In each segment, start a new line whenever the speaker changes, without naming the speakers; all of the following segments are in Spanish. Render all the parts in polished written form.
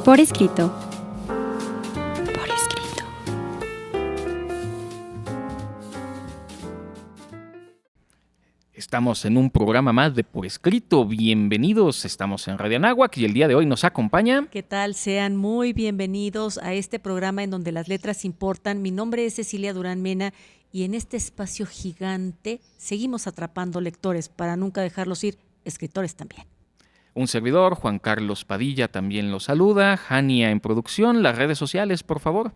Por escrito. Por escrito.
Estamos en un programa más de Por Escrito. Bienvenidos, estamos en Radio Anáhuac y el día de hoy nos acompaña...
¿Qué tal? Sean muy bienvenidos a este programa en donde las letras importan. Mi nombre es Cecilia Durán Mena y en este espacio gigante seguimos atrapando lectores para nunca dejarlos ir, escritores también.
Un servidor, Juan Carlos Padilla, también los saluda. Jania en producción. Las redes sociales, por favor.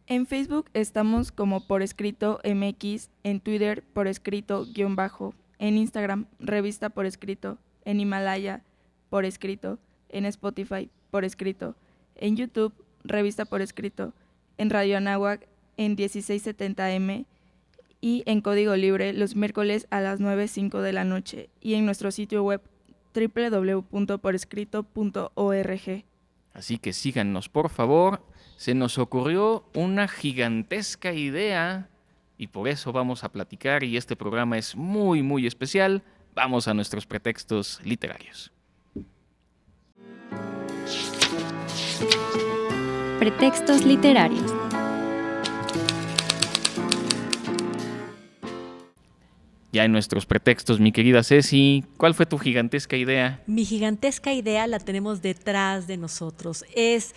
En Facebook estamos como Por Escrito MX, en Twitter Por Escrito _ en Instagram Revista Por Escrito, en Himalaya Por Escrito, en Spotify Por Escrito, en YouTube Revista Por Escrito, en Radio Anáhuac en 1670M y en Código Libre los miércoles a las 9:05 de la noche y en nuestro sitio web www.porescrito.org.
Así que síganos, por favor. Se nos ocurrió una gigantesca idea y por eso vamos a platicar y este programa es muy, muy especial. Vamos a nuestros pretextos literarios.
Pretextos literarios.
Ya en nuestros pretextos, mi querida Ceci, ¿cuál fue tu gigantesca idea?
Mi gigantesca idea la tenemos detrás de nosotros. Es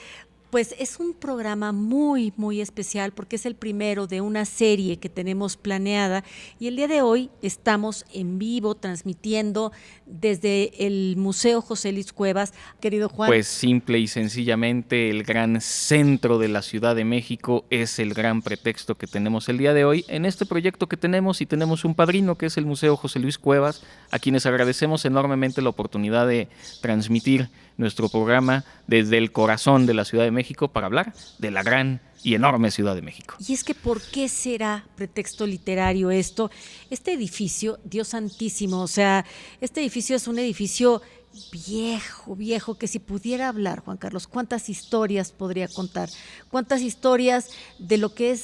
un programa muy, muy especial porque es el primero de una serie que tenemos planeada y el día de hoy estamos en vivo transmitiendo desde el Museo José Luis Cuevas. Querido Juan.
Pues simple y sencillamente el gran centro de la Ciudad de México es el gran pretexto que tenemos el día de hoy en este proyecto que tenemos y tenemos un padrino que es el Museo José Luis Cuevas, a quienes agradecemos enormemente la oportunidad de transmitir nuestro programa desde el corazón de la Ciudad de México para hablar de la gran y enorme Ciudad de México.
Y es que ¿por qué será pretexto literario esto? Este edificio, Dios santísimo, o sea, este edificio es un edificio viejo, que si pudiera hablar, Juan Carlos, ¿cuántas historias podría contar? ¿Cuántas historias de lo que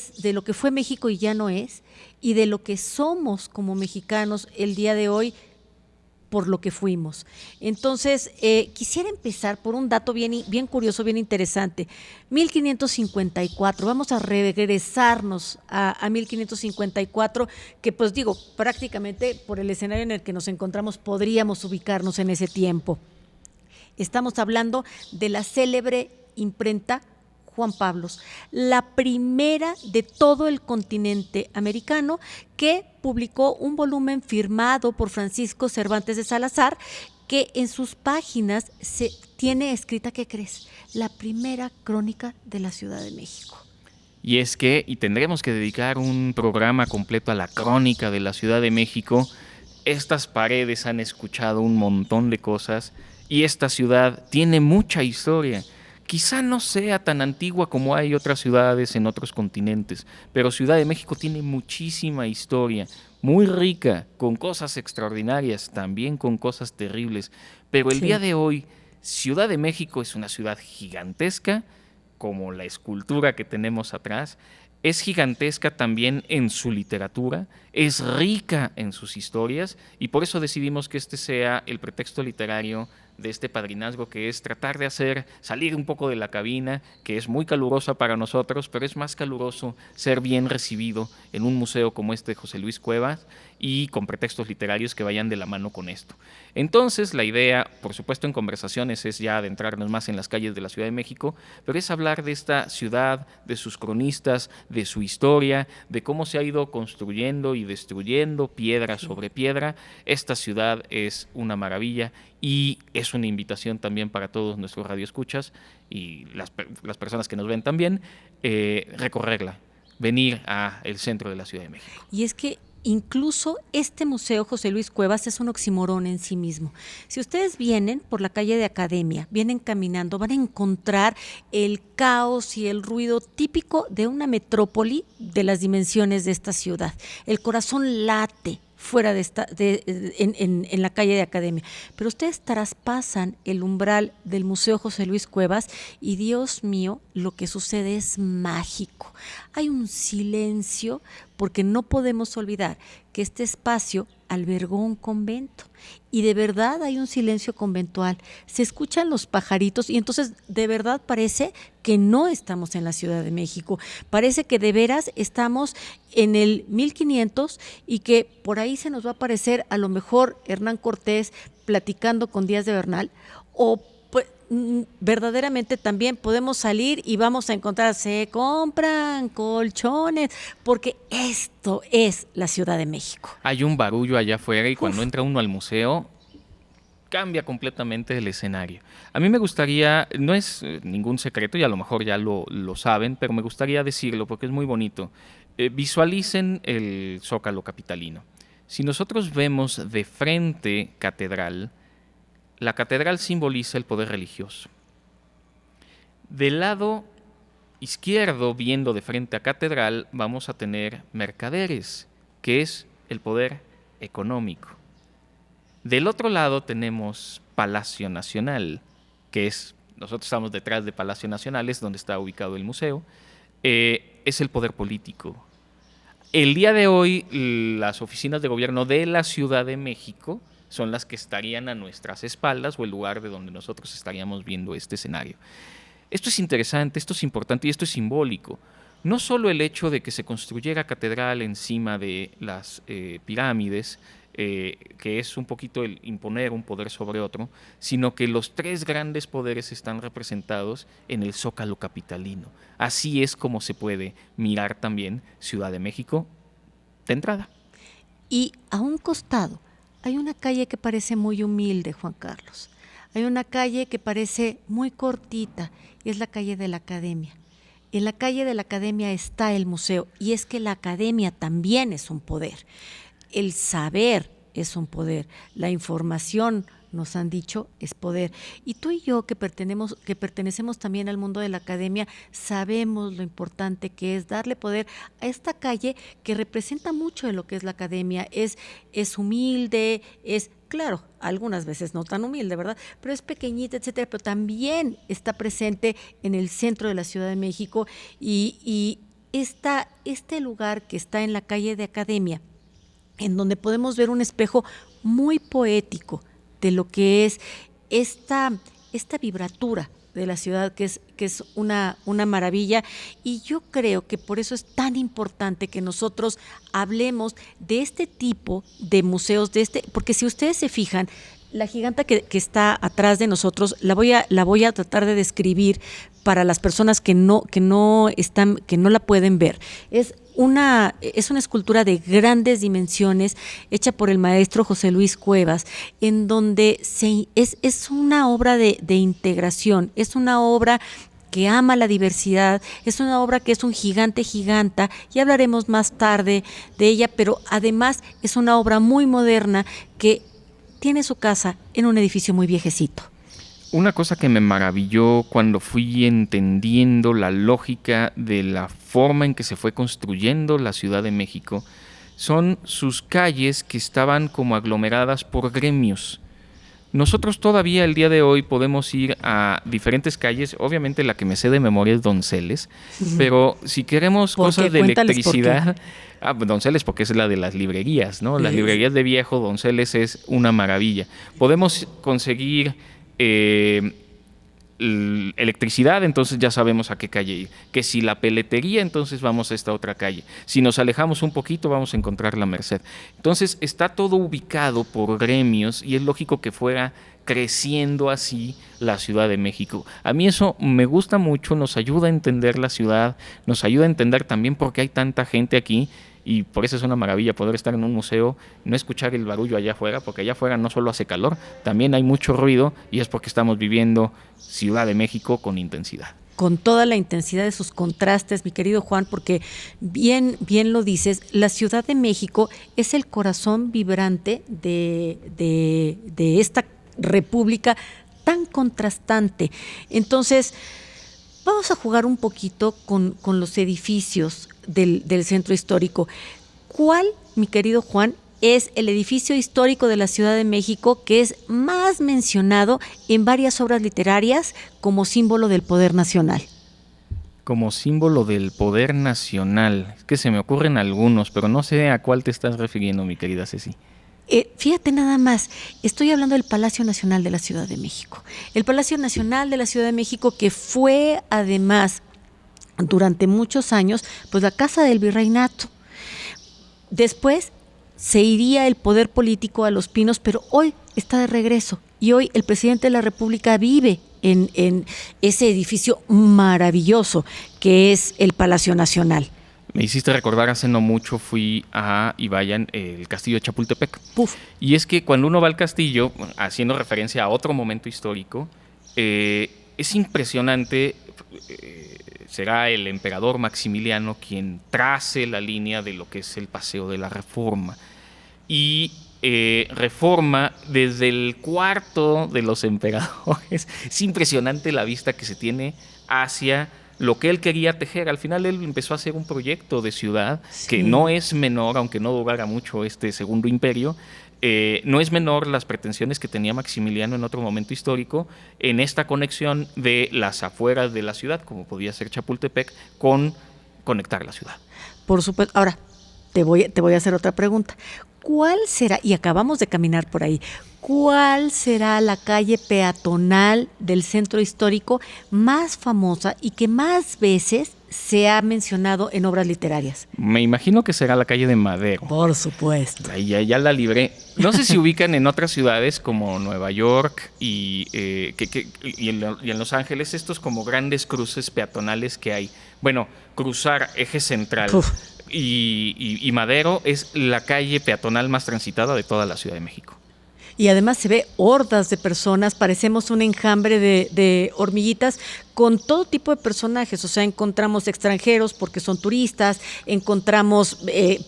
fue México y ya no es? Y de lo que somos como mexicanos el día de hoy, por lo que fuimos. Entonces, quisiera empezar por un dato bien curioso, bien interesante. 1554, vamos a regresarnos a 1554, que pues digo, prácticamente por el escenario en el que nos encontramos podríamos ubicarnos en ese tiempo. Estamos hablando de la célebre imprenta Juan Pablos, la primera de todo el continente americano que publicó un volumen firmado por Francisco Cervantes de Salazar, que en sus páginas se tiene escrita, ¿qué crees? La primera crónica de la Ciudad de México.
Y es que, y tendremos que dedicar un programa completo a la crónica de la Ciudad de México, estas paredes han escuchado un montón de cosas y esta ciudad tiene mucha historia. Quizá no sea tan antigua como hay otras ciudades en otros continentes, pero Ciudad de México tiene muchísima historia, muy rica, con cosas extraordinarias, también con cosas terribles. Pero el día de hoy, Ciudad de México es una ciudad gigantesca, como la escultura que tenemos atrás, es gigantesca también en su literatura, es rica en sus historias y por eso decidimos que este sea el pretexto literario de este padrinazgo, que es tratar de hacer salir un poco de la cabina, que es muy calurosa para nosotros, pero es más caluroso ser bien recibido en un museo como este de José Luis Cuevas y con pretextos literarios que vayan de la mano con esto. Entonces la idea, por supuesto en conversaciones, es ya adentrarnos más en las calles de la Ciudad de México, pero es hablar de esta ciudad, de sus cronistas, de su historia, de cómo se ha ido construyendo y destruyendo piedra sobre piedra. Esta ciudad es una maravilla y es una invitación también para todos nuestros radioescuchas y las personas que nos ven también, recorrerla, venir al centro de la Ciudad de México.
Y es que incluso este Museo José Luis Cuevas es un oxímoron en sí mismo. Si ustedes vienen por la calle de Academia, vienen caminando, van a encontrar el caos y el ruido típico de una metrópoli de las dimensiones de esta ciudad. El corazón late fuera en la calle de Academia. Pero ustedes traspasan el umbral del Museo José Luis Cuevas y, Dios mío, lo que sucede es mágico. Hay un silencio porque no podemos olvidar que este espacio albergó un convento y de verdad hay un silencio conventual. Se escuchan los pajaritos y entonces de verdad parece que no estamos en la Ciudad de México. Parece que de veras estamos en el 1500 y que por ahí se nos va a aparecer a lo mejor Hernán Cortés platicando con Díaz de Bernal, o pues, verdaderamente también podemos salir y vamos a encontrar, se compran colchones, porque esto es la Ciudad de México.
Hay un barullo allá afuera y cuando entra uno al museo cambia completamente el escenario. A mí me gustaría, no es ningún secreto y a lo mejor ya lo saben, pero me gustaría decirlo porque es muy bonito. Visualicen el Zócalo capitalino. Si nosotros vemos de frente catedral, la catedral simboliza el poder religioso. Del lado izquierdo, viendo de frente a catedral, vamos a tener mercaderes, que es el poder económico. Del otro lado tenemos Palacio Nacional, que es, nosotros estamos detrás de Palacio Nacional, es donde está ubicado el museo, es el poder político. El día de hoy, las oficinas de gobierno de la Ciudad de México son las que estarían a nuestras espaldas o el lugar de donde nosotros estaríamos viendo este escenario. Esto es interesante, esto es importante y esto es simbólico. No solo el hecho de que se construyera catedral encima de las pirámides, que es un poquito el imponer un poder sobre otro, sino que los tres grandes poderes están representados en el Zócalo capitalino. Así es como se puede mirar también Ciudad de México de entrada.
Y a un costado hay una calle que parece muy humilde, Juan Carlos. Hay una calle que parece muy cortita y es la calle de la Academia. En la calle de la Academia está el museo y es que la Academia también es un poder. El saber es un poder, la información, nos han dicho, es poder. Y tú y yo que pertenecemos también al mundo de la academia, sabemos lo importante que es darle poder a esta calle que representa mucho de lo que es la academia. Es humilde, es, claro, algunas veces no tan humilde, ¿verdad? Pero es pequeñita, etcétera, pero también está presente en el centro de la Ciudad de México y este lugar que está en la calle de Academia, en donde podemos ver un espejo muy poético de lo que es esta vibratura de la ciudad, que es una maravilla, y yo creo que por eso es tan importante que nosotros hablemos de este tipo de museos, porque si ustedes se fijan, la giganta que está atrás de nosotros, la voy a tratar de describir para las personas que no la pueden ver. Es una escultura de grandes dimensiones hecha por el maestro José Luis Cuevas, en donde es una obra de integración, es una obra que ama la diversidad, es una obra que es un giganta, y hablaremos más tarde de ella, pero además es una obra muy moderna que tiene su casa en un edificio muy viejecito.
Una cosa que me maravilló cuando fui entendiendo la lógica de la forma en que se fue construyendo la Ciudad de México son sus calles que estaban como aglomeradas por gremios. Nosotros todavía el día de hoy podemos ir a diferentes calles, obviamente la que me sé de memoria es Donceles, pero si queremos cosas de electricidad, Donceles porque es la de las librerías, ¿no? Las librerías de viejo, Donceles es una maravilla. Podemos conseguir electricidad, entonces ya sabemos a qué calle ir. Que si la peletería, entonces vamos a esta otra calle. Si nos alejamos un poquito, vamos a encontrar la Merced. Entonces está todo ubicado por gremios y es lógico que fuera creciendo así la Ciudad de México. A mí eso me gusta mucho, nos ayuda a entender la ciudad, nos ayuda a entender también por qué hay tanta gente aquí. Y por eso es una maravilla poder estar en un museo, no escuchar el barullo allá afuera, porque allá afuera no solo hace calor, también hay mucho ruido y es porque estamos viviendo Ciudad de México con intensidad.
Con toda la intensidad de sus contrastes, mi querido Juan, porque bien lo dices, la Ciudad de México es el corazón vibrante de esta república tan contrastante. Entonces, vamos a jugar un poquito con los edificios del centro histórico. ¿Cuál, mi querido Juan, es el edificio histórico de la Ciudad de México que es más mencionado en varias obras literarias como símbolo del poder nacional?
Como símbolo del poder nacional, es que se me ocurren algunos, pero no sé a cuál te estás refiriendo, mi querida Ceci.
Fíjate nada más, estoy hablando del Palacio Nacional de la Ciudad de México. El Palacio Nacional de la Ciudad de México, que fue además durante muchos años pues la casa del virreinato. Después se iría el poder político a Los Pinos, pero hoy está de regreso y hoy el presidente de la República vive en ese edificio maravilloso que es el Palacio Nacional.
Me hiciste recordar, hace no mucho fui a Ibayan, el castillo de Chapultepec.
Uf.
Y es que cuando uno va al castillo, haciendo referencia a otro momento histórico, es impresionante. Será el emperador Maximiliano quien trace la línea de lo que es el Paseo de la Reforma. Y Reforma desde el cuarto de los emperadores. Es impresionante la vista que se tiene hacia lo que él quería tejer. Al final él empezó a hacer un proyecto de ciudad que no es menor, aunque no durara mucho este segundo imperio. No es menor las pretensiones que tenía Maximiliano en otro momento histórico en esta conexión de las afueras de la ciudad, como podía ser Chapultepec, con conectar la ciudad.
Por supuesto. Ahora, te voy a hacer otra pregunta. ¿Cuál será, y acabamos de caminar por ahí, cuál será la calle peatonal del centro histórico más famosa y que más veces se ha mencionado en obras literarias?
Me imagino que será la calle de Madero.
Por supuesto.
Ahí ya la libré. No sé si ubican en otras ciudades como Nueva York y en Los Ángeles estos como grandes cruces peatonales que hay. Bueno, cruzar Eje Central y Madero es la calle peatonal más transitada de toda la Ciudad de México.
Y además se ve hordas de personas, parecemos un enjambre de hormiguitas con todo tipo de personajes. O sea, encontramos extranjeros porque son turistas, encontramos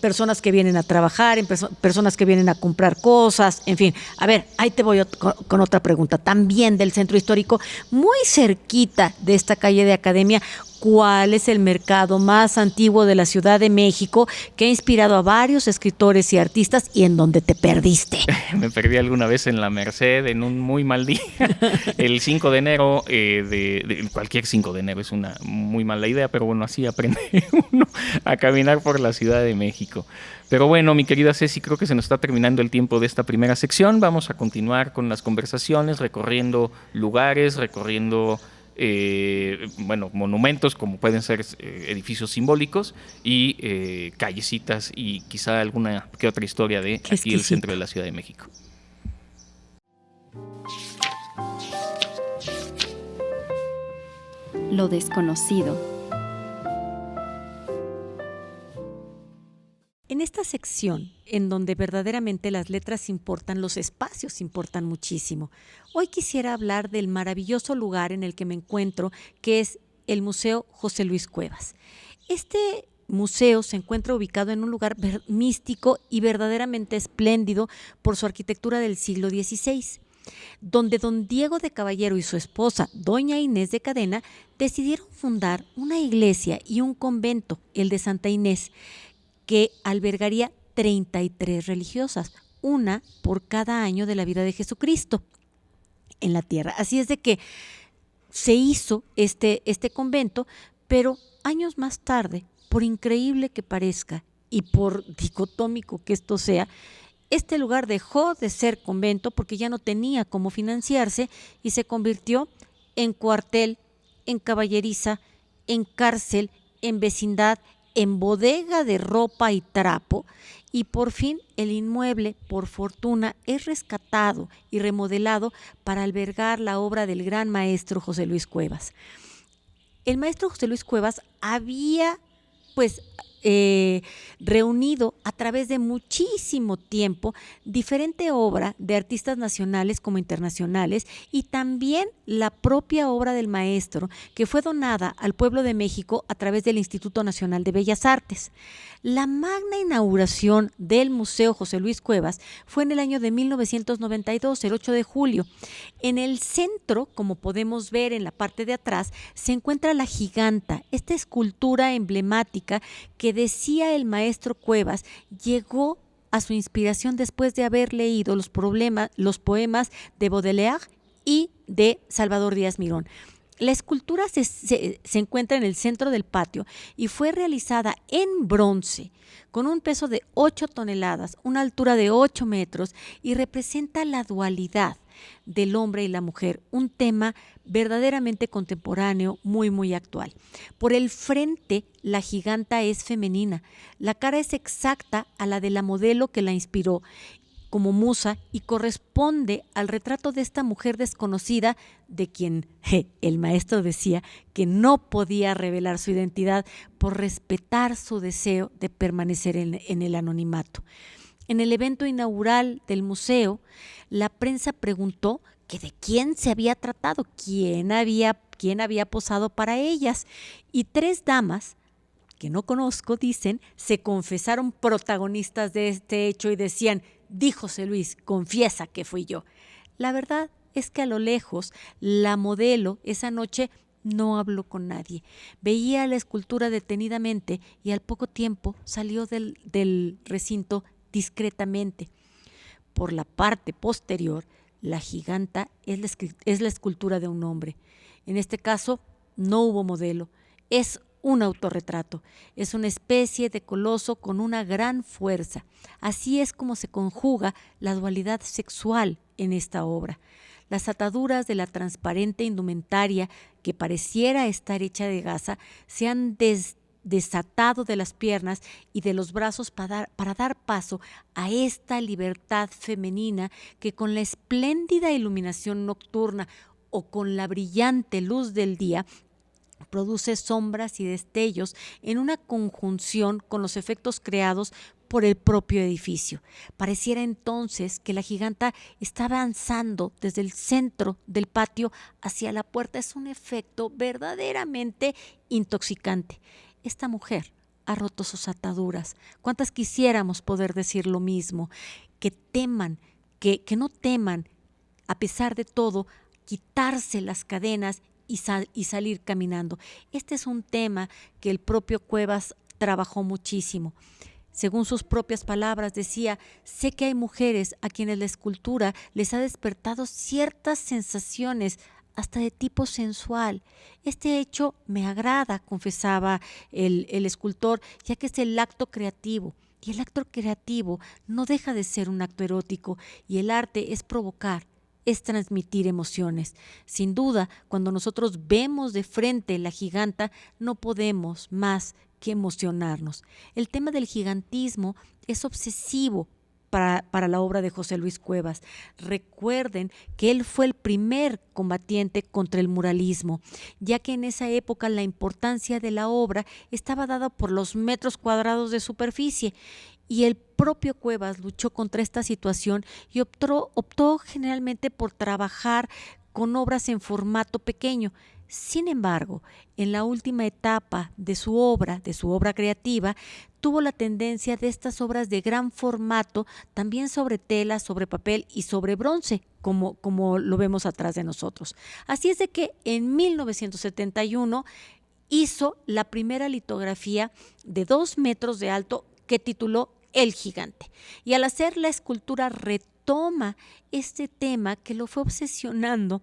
personas que vienen a trabajar, personas que vienen a comprar cosas, en fin. A ver, ahí te voy con otra pregunta, también del centro histórico, muy cerquita de esta calle de Academia. ¿Cuál es el mercado más antiguo de la Ciudad de México que ha inspirado a varios escritores y artistas y en donde te perdiste?
Me perdí alguna vez en la Merced en un muy mal día. El 5 de enero, cualquier 5 de enero es una muy mala idea, pero bueno, así aprende uno a caminar por la Ciudad de México. Pero bueno, mi querida Ceci, creo que se nos está terminando el tiempo de esta primera sección. Vamos a continuar con las conversaciones, recorriendo lugares, recorriendo monumentos como pueden ser edificios simbólicos y callecitas y quizá alguna que otra historia de aquí el centro de la Ciudad de México.
Lo desconocido.
En esta sección, en donde verdaderamente las letras importan, los espacios importan muchísimo, hoy quisiera hablar del maravilloso lugar en el que me encuentro, que es el Museo José Luis Cuevas. Este museo se encuentra ubicado en un lugar místico y verdaderamente espléndido por su arquitectura del siglo XVI, donde don Diego de Caballero y su esposa, doña Inés de Cadena, decidieron fundar una iglesia y un convento, el de Santa Inés, que albergaría 33 religiosas, una por cada año de la vida de Jesucristo en la tierra. Así es de que se hizo este convento, pero años más tarde, por increíble que parezca y por dicotómico que esto sea, este lugar dejó de ser convento porque ya no tenía cómo financiarse y se convirtió en cuartel, en caballeriza, en cárcel, en vecindad, en bodega de ropa y trapo, y por fin el inmueble, por fortuna, es rescatado y remodelado para albergar la obra del gran maestro José Luis Cuevas. El maestro José Luis Cuevas había reunido a través de muchísimo tiempo diferente obra de artistas nacionales como internacionales y también la propia obra del maestro que fue donada al pueblo de México a través del Instituto Nacional de Bellas Artes. La magna inauguración del Museo José Luis Cuevas fue en el año de 1992, el 8 de julio. En el centro, como podemos ver en la parte de atrás, se encuentra la giganta, esta escultura emblemática que decía el maestro Cuevas llegó a su inspiración después de haber leído los poemas de Baudelaire y de Salvador Díaz Mirón. La escultura se encuentra en el centro del patio y fue realizada en bronce con un peso de 8 toneladas, una altura de 8 metros y representa la dualidad del hombre y la mujer, un tema verdaderamente contemporáneo, muy, muy actual. Por el frente, la giganta es femenina, la cara es exacta a la de la modelo que la inspiró como musa y corresponde al retrato de esta mujer desconocida de quien el maestro decía que no podía revelar su identidad por respetar su deseo de permanecer en el anonimato. En el evento inaugural del museo, la prensa preguntó que de quién se había tratado, quién había posado para ellas, y 3 damas que no conozco, dicen, se confesaron protagonistas de este hecho y decían: di José Luis, confiesa que fui yo. La verdad es que a lo lejos, la modelo esa noche no habló con nadie. Veía la escultura detenidamente y al poco tiempo salió del recinto discretamente. Por la parte posterior, la giganta es la escultura de un hombre. En este caso, no hubo modelo. Es un autorretrato. Es una especie de coloso con una gran fuerza. Así es como se conjuga la dualidad sexual en esta obra. Las ataduras de la transparente indumentaria, que pareciera estar hecha de gasa, se han desatado de las piernas y de los brazos para dar paso a esta libertad femenina que, con la espléndida iluminación nocturna o con la brillante luz del día, produce sombras y destellos en una conjunción con los efectos creados por el propio edificio. Pareciera entonces que la giganta está avanzando desde el centro del patio hacia la puerta. Es un efecto verdaderamente intoxicante. Esta mujer ha roto sus ataduras. ¿Cuántas quisiéramos poder decir lo mismo? Que teman, que no teman, a pesar de todo, quitarse las cadenas y salir caminando. Este es un tema que el propio Cuevas trabajó muchísimo. Según sus propias palabras, decía: sé que hay mujeres a quienes la escultura les ha despertado ciertas sensaciones, hasta de tipo sensual. Este hecho me agrada, confesaba el escultor, ya que es el acto creativo. Y el acto creativo no deja de ser un acto erótico, y el arte es provocar, es transmitir emociones. Sin duda, cuando nosotros vemos de frente la giganta, no podemos más que emocionarnos. El tema del gigantismo es obsesivo para la obra de José Luis Cuevas. Recuerden que él fue el primer combatiente contra el muralismo, ya que en esa época la importancia de la obra estaba dada por los metros cuadrados de superficie, y el propio Cuevas luchó contra esta situación y optó generalmente por trabajar con obras en formato pequeño. Sin embargo, en la última etapa de su obra creativa, tuvo la tendencia de estas obras de gran formato, también sobre tela, sobre papel y sobre bronce, como lo vemos atrás de nosotros. Así es de que en 1971 hizo la primera litografía de 2 metros de alto, que tituló El Gigante. Y al hacer la escultura retoma este tema que lo fue obsesionando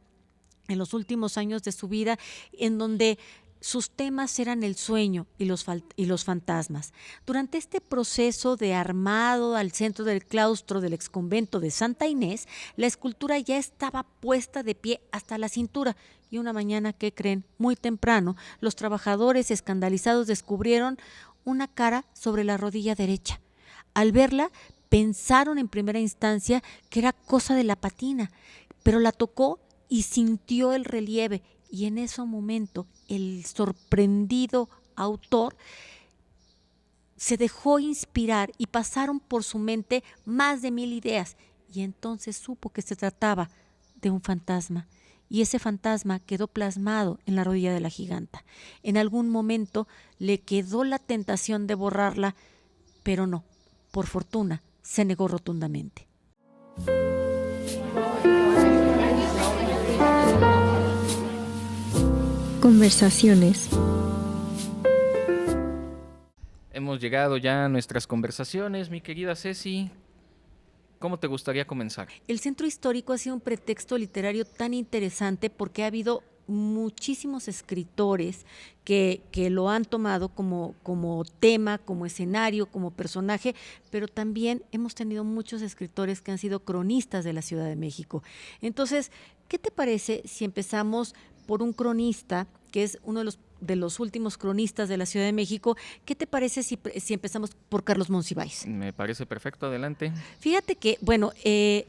en los últimos años de su vida, en donde sus temas eran el sueño y los fantasmas. Durante este proceso de armado al centro del claustro del exconvento de Santa Inés, la escultura ya estaba puesta de pie hasta la cintura. Y una mañana, ¿qué creen? Muy temprano, los trabajadores escandalizados descubrieron una cara sobre la rodilla derecha. Al verla, pensaron en primera instancia que era cosa de la patina, pero la tocó y sintió el relieve, y en ese momento el sorprendido autor se dejó inspirar y pasaron por su mente más de 1000 ideas, y entonces supo que se trataba de un fantasma. Y ese fantasma quedó plasmado en la rodilla de la giganta. En algún momento le quedó la tentación de borrarla, pero no, por fortuna, se negó rotundamente.
Conversaciones.
Hemos llegado ya a nuestras conversaciones, mi querida Ceci. ¿Cómo te gustaría comenzar?
El centro histórico ha sido un pretexto literario tan interesante porque ha habido muchísimos escritores que lo han tomado como tema, como escenario, como personaje, pero también hemos tenido muchos escritores que han sido cronistas de la Ciudad de México. Entonces, ¿qué te parece si empezamos por un cronista, que es uno de los últimos cronistas de la Ciudad de México? ¿Qué te parece si empezamos por Carlos Monsiváis?
Me parece perfecto, adelante.
Fíjate que, bueno,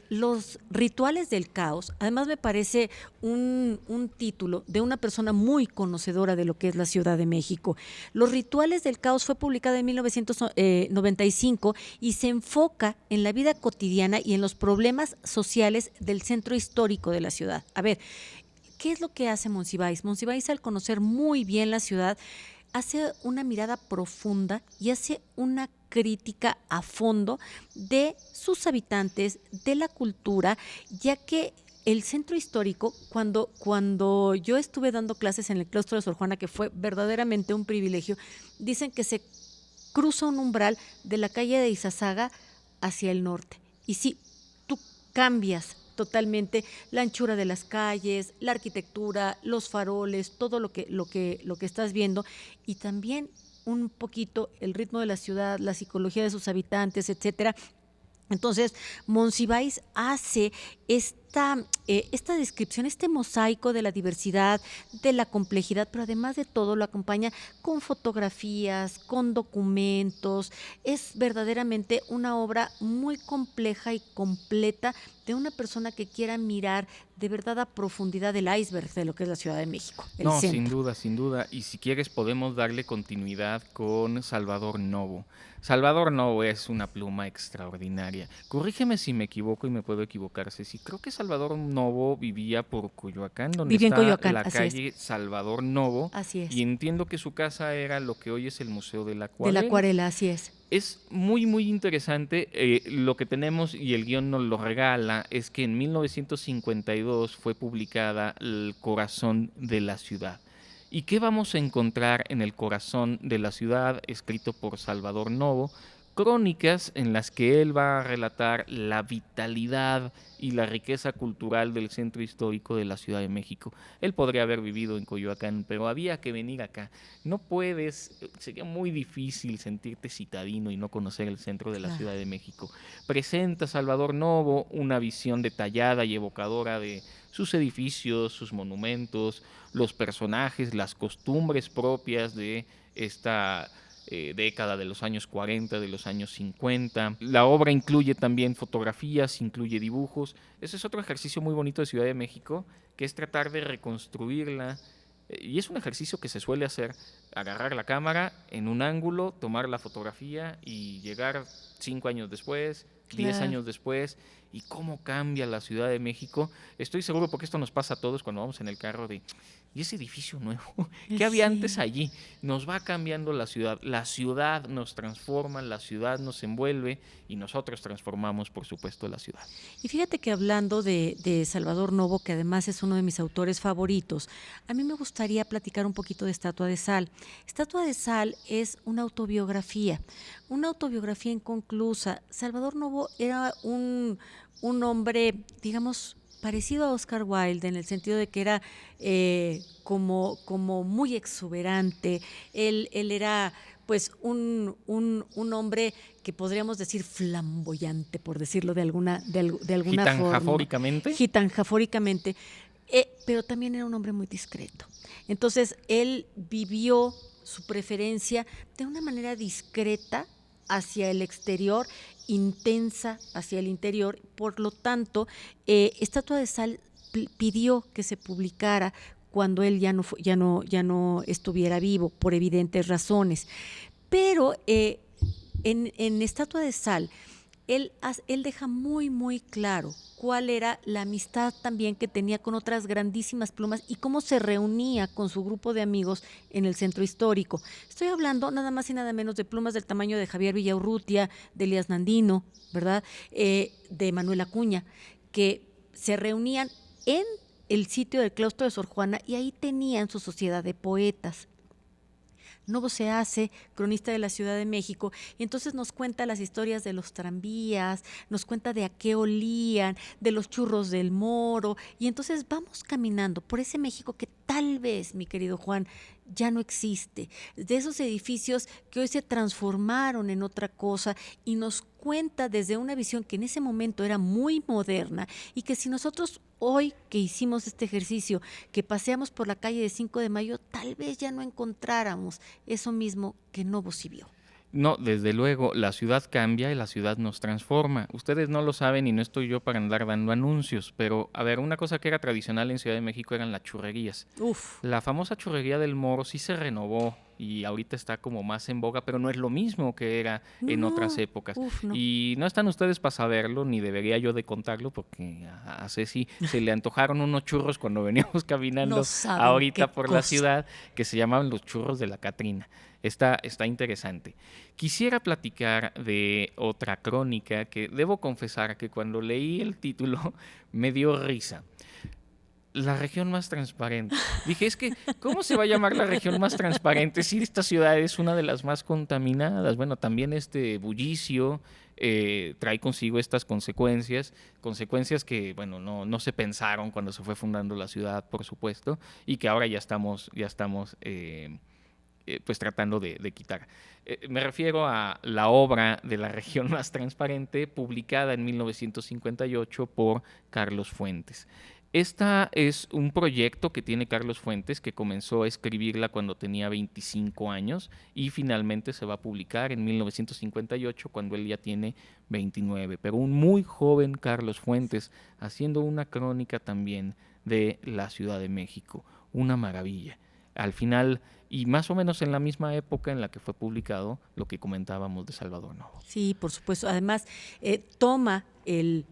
los rituales del caos, además me parece un título de una persona muy conocedora de lo que es la Ciudad de México. Los rituales del caos fue publicado en 1995 y se enfoca en la vida cotidiana y en los problemas sociales del centro histórico de la ciudad. A ver, ¿qué es lo que hace Monsiváis? Monsiváis, al conocer muy bien la ciudad, hace una mirada profunda y hace una crítica a fondo de sus habitantes, de la cultura, ya que el centro histórico, cuando yo estuve dando clases en el claustro de Sor Juana, que fue verdaderamente un privilegio, dicen que se cruza un umbral de la calle de Izazaga hacia el norte. Y sí, tú cambias totalmente la anchura de las calles, la arquitectura, los faroles, todo lo que estás viendo, y también un poquito el ritmo de la ciudad, la psicología de sus habitantes, etcétera. Entonces, Monsiváis hace esta descripción, este mosaico de la diversidad, de la complejidad, pero además de todo lo acompaña con fotografías, con documentos. Es verdaderamente una obra muy compleja y completa de una persona que quiera mirar de verdad a profundidad el iceberg de lo que es la Ciudad de México.
No, sin duda, sin duda. Y si quieres podemos darle continuidad con Salvador Novo. Salvador Novo es una pluma extraordinaria. Corrígeme si me equivoco y me puedo equivocar, Ceci. Creo que Salvador Novo vivía por Coyoacán, donde
Vivía en
está
Coyoacán,
la
así
calle
es.
Salvador Novo.
Así es.
Y entiendo que su casa era lo que hoy es el Museo de la
De
Acuarela.
la acuarela, así es.
Es muy, muy interesante. Lo que tenemos, y el guión nos lo regala, es que en 1952 fue publicada El Corazón de la Ciudad. ¿Y qué vamos a encontrar en El Corazón de la Ciudad, escrito por Salvador Novo? Crónicas en las que él va a relatar la vitalidad y la riqueza cultural del centro histórico de la Ciudad de México. Él podría haber vivido en Coyoacán, pero había que venir acá. No puedes, sería muy difícil sentirte citadino y no conocer el centro de la Ciudad de México. Presenta Salvador Novo una visión detallada y evocadora de sus edificios, sus monumentos, los personajes, las costumbres propias de esta década de los años 40, de los años 50. La obra incluye también fotografías, incluye dibujos. Ese es otro ejercicio muy bonito de Ciudad de México, que es tratar de reconstruirla. Y es un ejercicio que se suele hacer, agarrar la cámara en un ángulo, tomar la fotografía y llegar 5 años después, 10 años después, y cómo cambia la Ciudad de México. Estoy seguro, porque esto nos pasa a todos cuando vamos en el carro, ¿y ese edificio nuevo? ¿Qué había antes allí? Nos va cambiando la ciudad nos transforma, la ciudad nos envuelve y nosotros transformamos, por supuesto, la ciudad.
Y fíjate que hablando de Salvador Novo, que además es uno de mis autores favoritos, a mí me gustaría platicar un poquito de Estatua de Sal. Estatua de Sal es una autobiografía inconclusa. Salvador Novo era un hombre, digamos, parecido a Oscar Wilde, en el sentido de que era como muy exuberante. Él era pues un hombre que podríamos decir flamboyante, por decirlo de alguna forma. Gitanjafóricamente, pero también era un hombre muy discreto. Entonces, él vivió su preferencia de una manera discreta hacia el exterior, intensa hacia el interior. Por lo tanto, Estatua de Sal pidió que se publicara cuando él ya no estuviera vivo, por evidentes razones. Pero en Estatua de Sal, él deja muy, muy claro cuál era la amistad también que tenía con otras grandísimas plumas y cómo se reunía con su grupo de amigos en el centro histórico. Estoy hablando nada más y nada menos de plumas del tamaño de Javier Villaurrutia, de Elías Nandino, ¿verdad? De Manuel Acuña, que se reunían en el sitio del claustro de Sor Juana y ahí tenían su sociedad de poetas. Novo se hace cronista de la Ciudad de México y entonces nos cuenta las historias de los tranvías, nos cuenta de a qué olían, de los churros del Moro, y entonces vamos caminando por ese México que tal vez, mi querido Juan, ya no existe, de esos edificios que hoy se transformaron en otra cosa y nos cuenta desde una visión que en ese momento era muy moderna y que si nosotros hoy que hicimos este ejercicio, que paseamos por la calle de 5 de Mayo, tal vez ya no encontráramos eso mismo que Novo sí vio.
No, desde luego, la ciudad cambia y la ciudad nos transforma. Ustedes no lo saben y no estoy yo para andar dando anuncios, pero a ver, una cosa que era tradicional en Ciudad de México eran las churrerías.
Uf.
La famosa churrería del Moro sí se renovó y ahorita está como más en boga, pero no es lo mismo que era en
No,
otras épocas.
no.
Y no están ustedes para saberlo, ni debería yo de contarlo, porque a Ceci se le antojaron unos churros cuando veníamos caminando
No saben
ahorita
qué
por la
cosa.
ciudad, que se llamaban los churros de la Catrina. Está interesante. Quisiera platicar de otra crónica que debo confesar que cuando leí el título me dio risa. La región más transparente. Dije, es que, ¿cómo se va a llamar la región más transparente si esta ciudad es una de las más contaminadas? Bueno, también este bullicio trae consigo estas consecuencias que, bueno, no se pensaron cuando se fue fundando la ciudad, por supuesto, y que ahora ya estamos pues tratando de quitar. Me refiero a la obra de la región más transparente, publicada en 1958 por Carlos Fuentes. Esta es un proyecto que tiene Carlos Fuentes, que comenzó a escribirla cuando tenía 25 años y finalmente se va a publicar en 1958 cuando él ya tiene 29. Pero un muy joven Carlos Fuentes haciendo una crónica también de la Ciudad de México. Una maravilla. Al final, y más o menos en la misma época en la que fue publicado lo que comentábamos de Salvador Novo.
Sí, por supuesto. Además, toma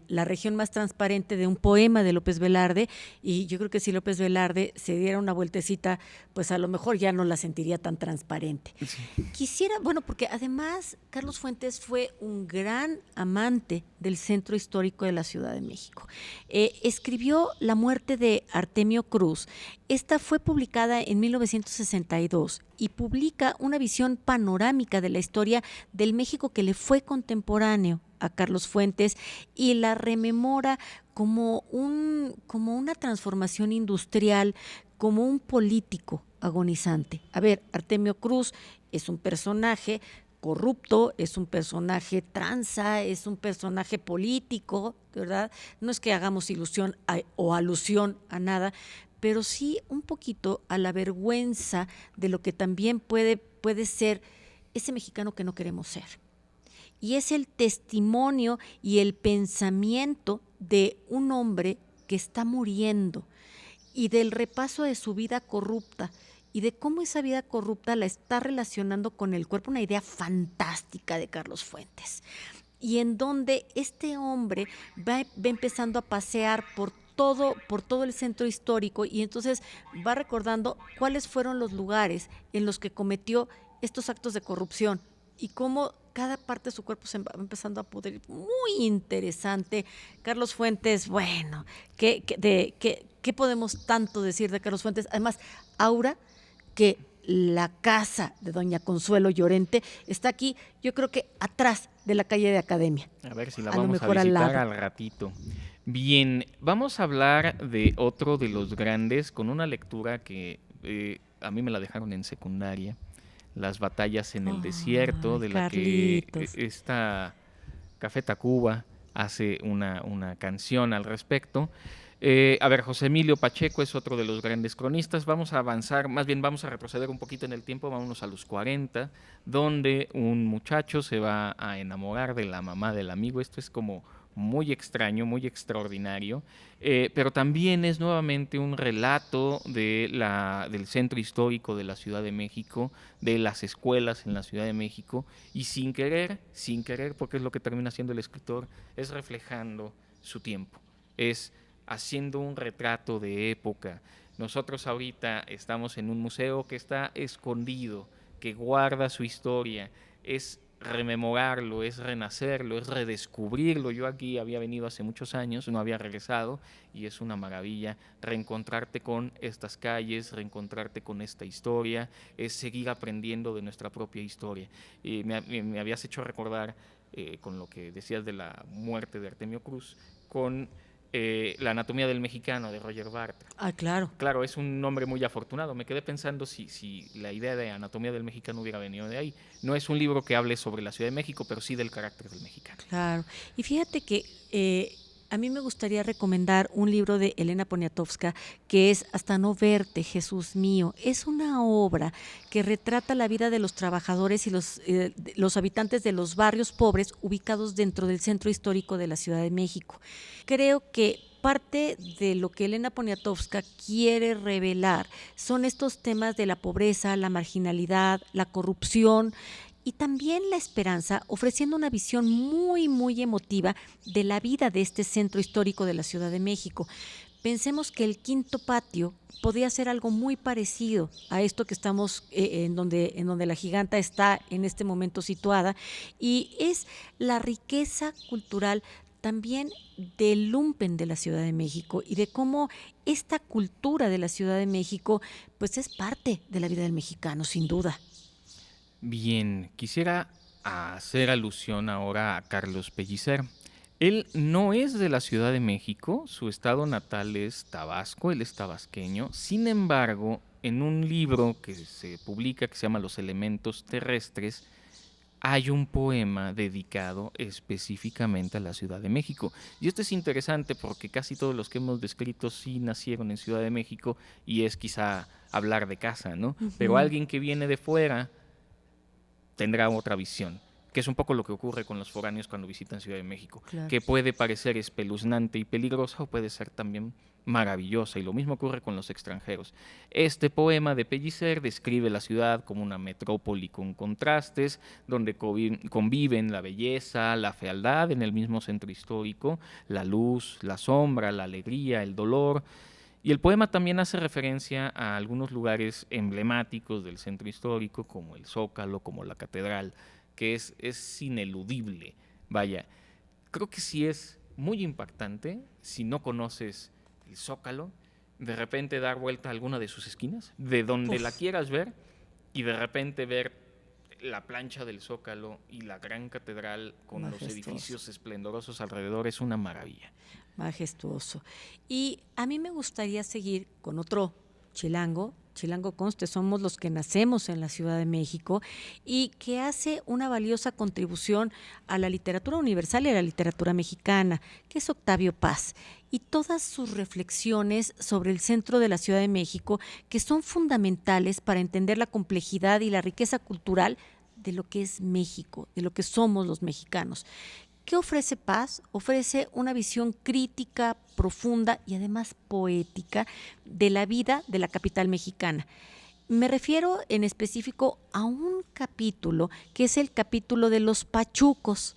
la región más transparente de un poema de López Velarde, y yo creo que si López Velarde se diera una vueltecita, pues a lo mejor ya no la sentiría tan transparente. Sí. Quisiera, bueno, porque además Carlos Fuentes fue un gran amante del centro histórico de la Ciudad de México. Escribió La muerte de Artemio Cruz. Esta fue publicada en 1962 y publica una visión panorámica de la historia del México que le fue contemporáneo a Carlos Fuentes y la rememora como una transformación industrial, como un político agonizante. A ver, Artemio Cruz es un personaje corrupto, es un personaje tranza, es un personaje político, ¿verdad? No es que hagamos ilusión o alusión a nada, pero sí un poquito a la vergüenza de lo que también puede ser ese mexicano que no queremos ser. Y es el testimonio y el pensamiento de un hombre que está muriendo y del repaso de su vida corrupta y de cómo esa vida corrupta la está relacionando con el cuerpo, una idea fantástica de Carlos Fuentes. Y en donde este hombre va empezando a pasear por todo el centro histórico y entonces va recordando cuáles fueron los lugares en los que cometió estos actos de corrupción y cómo cada parte de su cuerpo se va empezando a pudrir. Muy interesante. Carlos Fuentes, bueno, ¿qué podemos tanto decir de Carlos Fuentes? Además, Aura, que la casa de doña Consuelo Llorente está aquí, yo creo que atrás de la calle de Academia.
A ver si la vamos a visitar al ratito. Bien, vamos a hablar de otro de los grandes con una lectura que a mí me la dejaron en secundaria. Las batallas en el desierto, de la
Carlitos.
que esta Café Tacuba hace una canción al respecto. A ver, José Emilio Pacheco es otro de los grandes cronistas. Vamos a avanzar, más bien vamos a retroceder un poquito en el tiempo, vámonos a los 40, donde un muchacho se va a enamorar de la mamá del amigo. Esto es como muy extraño, muy extraordinario, pero también es nuevamente un relato del centro histórico de la Ciudad de México, de las escuelas en la Ciudad de México, y sin querer, porque es lo que termina haciendo el escritor, es reflejando su tiempo, es haciendo un retrato de época. Nosotros ahorita estamos en un museo que está escondido, que guarda su historia, es rememorarlo, es renacerlo, es redescubrirlo. Yo aquí había venido hace muchos años, no había regresado y es una maravilla reencontrarte con estas calles, reencontrarte con esta historia, es seguir aprendiendo de nuestra propia historia. Me habías hecho recordar con lo que decías de la muerte de Artemio Cruz, con La anatomía del mexicano de Roger Bartra.
Ah, claro.
Claro, es un nombre muy afortunado. Me quedé pensando si la idea de Anatomía del Mexicano hubiera venido de ahí. No es un libro que hable sobre la Ciudad de México, pero sí del carácter del mexicano.
Claro. Y fíjate que a mí me gustaría recomendar un libro de Elena Poniatowska que es Hasta no verte, Jesús mío. Es una obra que retrata la vida de los trabajadores y los habitantes de los barrios pobres ubicados dentro del centro histórico de la Ciudad de México. Creo que parte de lo que Elena Poniatowska quiere revelar son estos temas de la pobreza, la marginalidad, la corrupción y también la esperanza, ofreciendo una visión muy, muy emotiva de la vida de este centro histórico de la Ciudad de México. Pensemos que el Quinto Patio podría ser algo muy parecido a esto que estamos, en donde la Giganta está en este momento situada, y es la riqueza cultural también del lumpen de la Ciudad de México y de cómo esta cultura de la Ciudad de México pues es parte de la vida del mexicano, sin duda.
Bien, quisiera hacer alusión ahora a Carlos Pellicer. Él no es de la Ciudad de México, su estado natal es Tabasco, él es tabasqueño. Sin embargo, en un libro que se publica que se llama Los elementos terrestres, hay un poema dedicado específicamente a la Ciudad de México. Y esto es interesante porque casi todos los que hemos descrito sí nacieron en Ciudad de México y es quizá hablar de casa, ¿no? Pero alguien que viene de fuera tendrá otra visión, que es un poco lo que ocurre con los foráneos cuando visitan Ciudad de México,
Claro.
que puede parecer espeluznante y peligrosa o puede ser también maravillosa, y lo mismo ocurre con los extranjeros. Este poema de Pellicer describe la ciudad como una metrópoli con contrastes, donde conviven la belleza, la fealdad en el mismo centro histórico, la luz, la sombra, la alegría, el dolor. Y el poema también hace referencia a algunos lugares emblemáticos del centro histórico, como el Zócalo, como la Catedral, que es ineludible. Vaya, creo que sí es muy impactante, si no conoces el Zócalo, de repente dar vuelta a alguna de sus esquinas, de donde la quieras ver, y de repente ver la plancha del Zócalo y la gran catedral con los edificios esplendorosos alrededor, es una maravilla.
Majestuoso. Y a mí me gustaría seguir con otro chilango. Chilango conste, somos los que nacemos en la Ciudad de México y que hace una valiosa contribución a la literatura universal y a la literatura mexicana, que es Octavio Paz, y todas sus reflexiones sobre el centro de la Ciudad de México, que son fundamentales para entender la complejidad y la riqueza cultural de lo que es México, de lo que somos los mexicanos. ¿Qué ofrece Paz? Ofrece una visión crítica, profunda y además poética de la vida de la capital mexicana. Me refiero en específico a un capítulo que es el capítulo de los pachucos,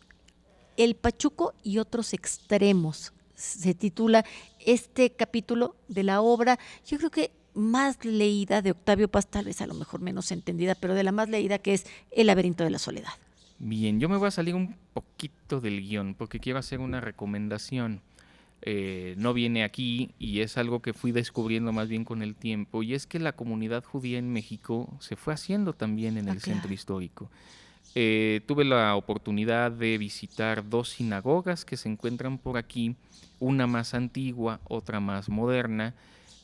el pachuco y otros extremos. Se titula este capítulo de la obra, yo creo que más leída de Octavio Paz, tal vez a lo mejor menos entendida, pero de la más leída, que es El laberinto de la soledad.
Bien, yo me voy a salir un poquito del guión porque quiero hacer una recomendación. No viene aquí y es algo que fui descubriendo más bien con el tiempo, y es que la comunidad judía en México se fue haciendo también en el centro histórico. Tuve la oportunidad de visitar 2 sinagogas que se encuentran por aquí, una más antigua, otra más moderna,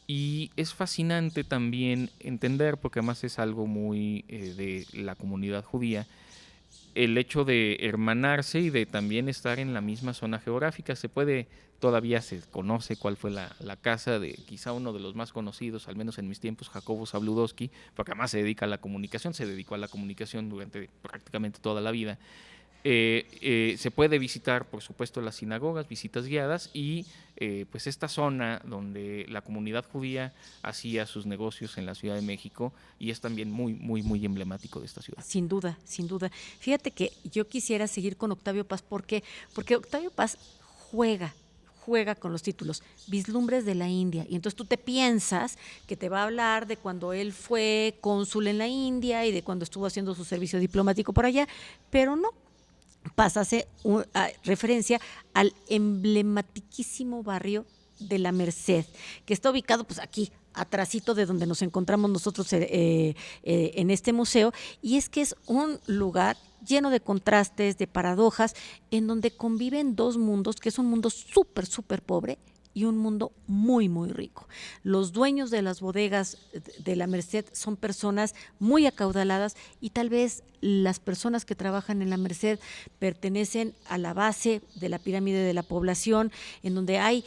y es fascinante también entender, porque además es algo muy de la comunidad judía, el hecho de hermanarse y de también estar en la misma zona geográfica. Todavía se conoce cuál fue la casa de quizá uno de los más conocidos, al menos en mis tiempos, Jacobo Zabludowski, porque además se dedicó a la comunicación durante prácticamente toda la vida. Se puede visitar, por supuesto, las sinagogas, visitas guiadas, y pues esta zona donde la comunidad judía hacía sus negocios en la Ciudad de México, y es también muy, muy, muy emblemático de esta ciudad.
Sin duda, sin duda. Fíjate que yo quisiera seguir con Octavio Paz porque Octavio Paz juega con los títulos, vislumbres de la India, y entonces tú te piensas que te va a hablar de cuando él fue cónsul en la India y de cuando estuvo haciendo su servicio diplomático por allá, pero no, pasa a hacer referencia al emblematiquísimo barrio de la Merced, que está ubicado pues aquí, atrasito de donde nos encontramos nosotros en este museo, y es que es un lugar lleno de contrastes, de paradojas, en donde conviven dos mundos, que es un mundo súper, súper pobre y un mundo muy, muy rico. Los dueños de las bodegas de la Merced son personas muy acaudaladas, y tal vez las personas que trabajan en la Merced pertenecen a la base de la pirámide de la población, en donde hay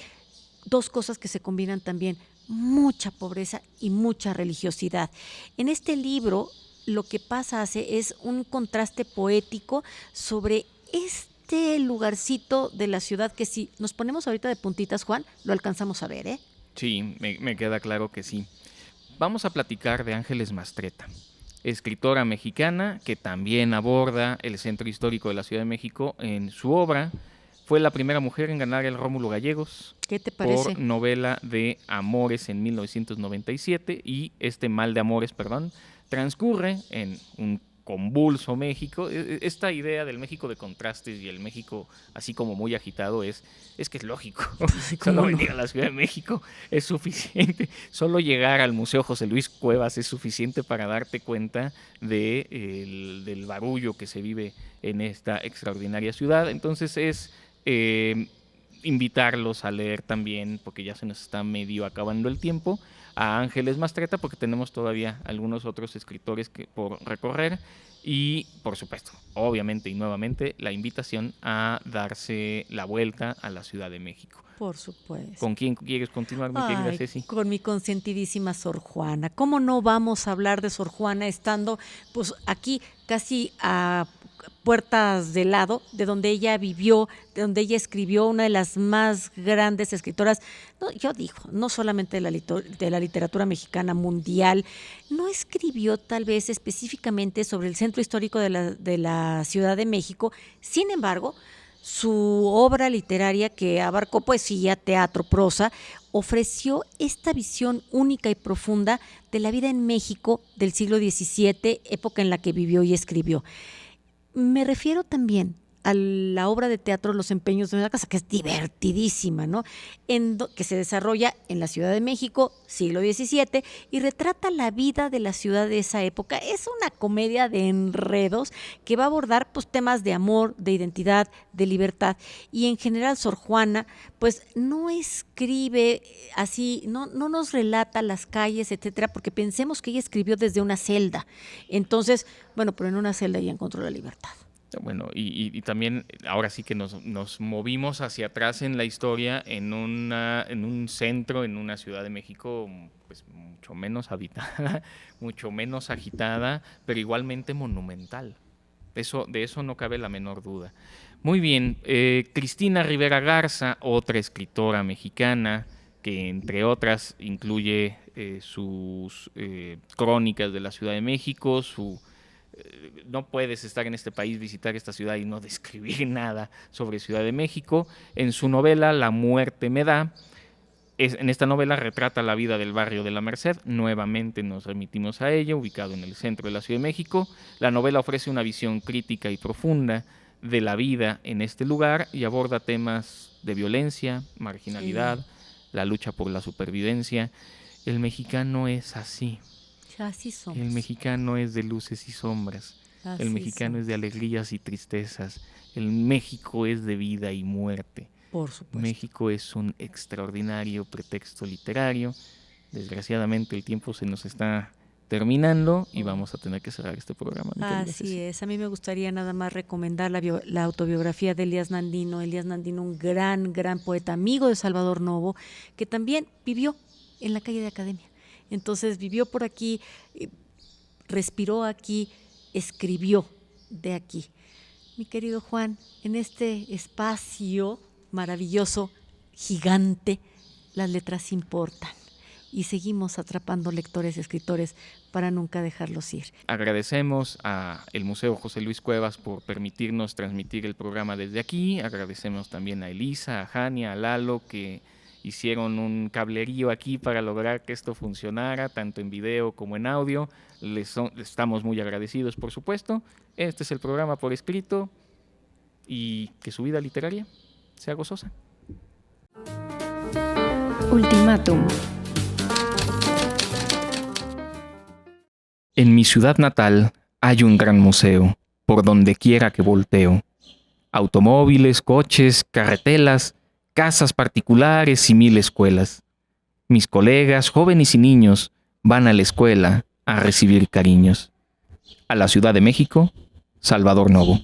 dos cosas que se combinan también: mucha pobreza y mucha religiosidad. En este libro lo que hace es un contraste poético sobre este lugarcito de la ciudad que, si nos ponemos ahorita de puntitas, Juan, lo alcanzamos a ver, ¿eh?
Sí, me queda claro que sí. Vamos a platicar de Ángeles Mastretta, escritora mexicana que también aborda el centro histórico de la Ciudad de México en su obra. Fue la primera mujer en ganar el Rómulo Gallegos.
¿Qué te parece?
Por novela de Amores en 1997, y este Mal de Amores, transcurre en un convulso México. Esta idea del México de contrastes y el México así como muy agitado es que es lógico. Solo venir a la Ciudad de México es suficiente. Solo llegar al Museo José Luis Cuevas es suficiente para darte cuenta del barullo que se vive en esta extraordinaria ciudad. Entonces es invitarlos a leer también, porque ya se nos está medio acabando el tiempo, a Ángeles Mastretta, porque tenemos todavía algunos otros escritores por recorrer, y por supuesto, obviamente y nuevamente, la invitación a darse la vuelta a la Ciudad de México.
Por supuesto.
¿Con quién quieres continuar, mi querida Ceci?
Con mi consentidísima Sor Juana. ¿Cómo no vamos a hablar de Sor Juana estando pues aquí casi a puertas de lado de donde ella vivió, de donde ella escribió, una de las más grandes escritoras, no, yo digo, no solamente de la literatura mexicana mundial? No escribió tal vez específicamente sobre el centro histórico de la Ciudad de México, sin embargo, su obra literaria, que abarcó poesía, teatro, prosa, ofreció esta visión única y profunda de la vida en México del siglo XVII, época en la que vivió y escribió. Me refiero también a la obra de teatro Los empeños de una casa, que es divertidísima, ¿no? Que se desarrolla en la Ciudad de México, siglo XVII, y retrata la vida de la ciudad de esa época. Es una comedia de enredos que va a abordar pues temas de amor, de identidad, de libertad, y en general Sor Juana pues no escribe así, no nos relata las calles, etcétera, porque pensemos que ella escribió desde una celda. Entonces, bueno, pero en una celda ella encontró la libertad.
Bueno, y también ahora sí que nos movimos hacia atrás en la historia, en un centro, en una Ciudad de México pues mucho menos habitada, mucho menos agitada, pero igualmente monumental. De eso no cabe la menor duda. Muy bien, Cristina Rivera Garza, otra escritora mexicana, que entre otras incluye sus crónicas de la Ciudad de México, no puedes estar en este país, visitar esta ciudad y no describir nada sobre Ciudad de México. En su novela La muerte me da, en esta novela retrata la vida del barrio de la Merced. Nuevamente nos remitimos a ella, ubicado en el centro de la Ciudad de México. La novela ofrece una visión crítica y profunda de la vida en este lugar y aborda temas de violencia, marginalidad, la lucha por la supervivencia. El mexicano es así.
Así somos.
El mexicano es de luces y sombras.
Así
el mexicano es de alegrías y tristezas. El México es de vida y muerte.
Por supuesto.
México es un extraordinario pretexto literario. Desgraciadamente el tiempo se nos está terminando y vamos a tener que cerrar este programa.
Así es. A mí me gustaría nada más recomendar la autobiografía de Elías Nandino. Elías Nandino, un gran poeta, amigo de Salvador Novo, que también vivió en la calle de Academia. Entonces vivió por aquí, respiró aquí, escribió de aquí. Mi querido Juan, en este espacio maravilloso, gigante, las letras importan. y seguimos atrapando lectores y escritores para nunca dejarlos ir.
Agradecemos al Museo José Luis Cuevas por permitirnos transmitir el programa desde aquí. Agradecemos también a Elisa, a Jania, a Lalo, que hicieron un cablerío aquí para lograr que esto funcionara, tanto en video como en audio. Les estamos muy agradecidos, por supuesto. Este es el programa por escrito y que su vida literaria sea gozosa.
Ultimátum.
En mi ciudad natal hay un gran museo, por donde quiera que volteo. Automóviles, coches, carretelas, casas particulares y 1000 escuelas. Mis colegas, jóvenes y niños, van a la escuela a recibir cariños. A la Ciudad de México, Salvador Novo.